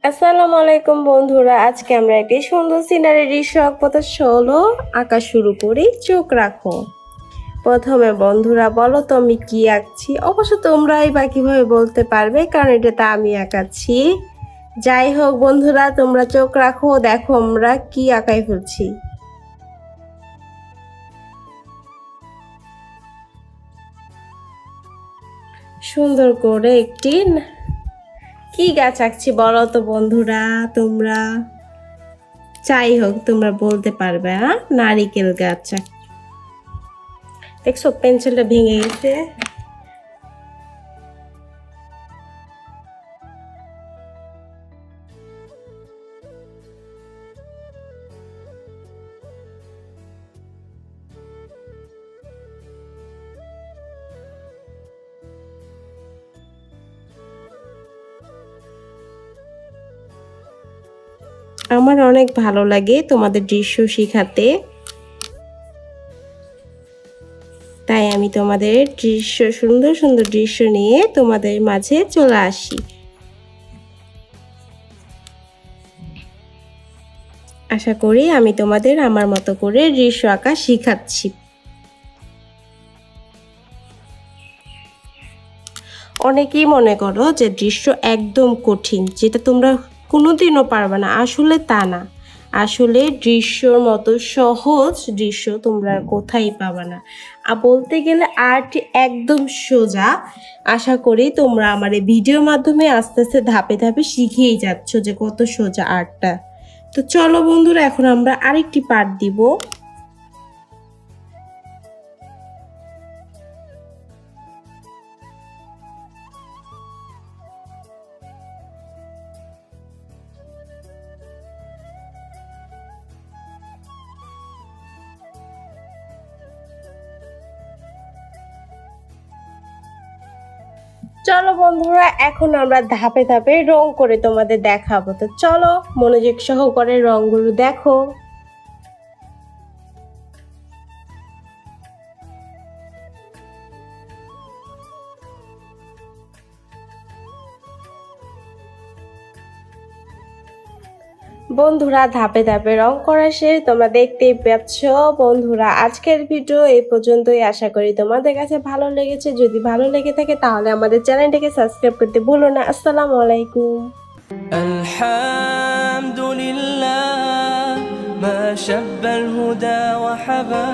আসসালামু আলাইকুম বন্ধুরা, আজকে আমরা একটি সুন্দর সিনারি দৃশ্য আঁকতে হলো আঁকা শুরু করি। চোখ রাখো। প্রথমে বন্ধুরা বলো তো আমি কি আঁকছি। অবশ্য তোমরাই বা কিভাবে বলতে পারবে, কারণ এটা তো আমি আঁকাচ্ছি। যাই হোক বন্ধুরা, তোমরা চোখ রাখো, দেখো আমরা কি আঁকাই ফেলছি। সুন্দর করে একটি কি গাছ আঁকছি বলো তো বন্ধুরা তোমরা। যাই হোক তোমরা বলতে পারবে। নারিকেল গাছ। দেখছো পেন্সিলটা ভেঙে গেছে। আমার অনেক ভালো লাগে তোমাদের দৃশ্য শেখাতে, তাই আমি তোমাদের দৃশ্য সুন্দর সুন্দর দৃশ্য নিয়ে তোমাদের মাঝে চলে আসি। আশা করি আমি তোমাদের আমার মতো করে দৃশ্য আঁকা শিখাচ্ছি। অনেকেই মনে করো যে দৃশ্য একদম কঠিন, যেটা তোমরা কোনোদিনও পারবে না। আসলে তা না। আসলে দৃশ্যর মতো সহজ দৃশ্য তোমরা কোথায় পাবে না। আর বলতে গেলে আর্ট একদম সোজা। আশা করি তোমরা আমার এই ভিডিওর মাধ্যমে আস্তে আস্তে ধাপে ধাপে শিখেই যাচ্ছ যে কত সোজা আর্টটা। তো চলো বন্ধুরা, এখন আমরা আরেকটি পার্ট দিব। চলো বন্ধুরা, এখন আমরা ধাপে ধাপে রং করে তোমাদের দেখাবো। তো চলো মনোযোগ সহকারে রংগুলো দেখো। বন্ধুরা ধাপে ধাপে রং করা শেষ, তোমরা দেখতেই পাচ্ছ। বন্ধুরা আজকের ভিডিও এই পর্যন্তই। আশা করি তোমাদের কাছে ভালো লেগেছে। যদি ভালো লেগে থাকে তাহলে আমাদের চ্যানেলটাকে সাবস্ক্রাইব করতে ভুলো না। আসসালামু আলাইকুম। আলহামদুলিল্লাহ মা শাব্বাল হুদা ওয়া হাবা।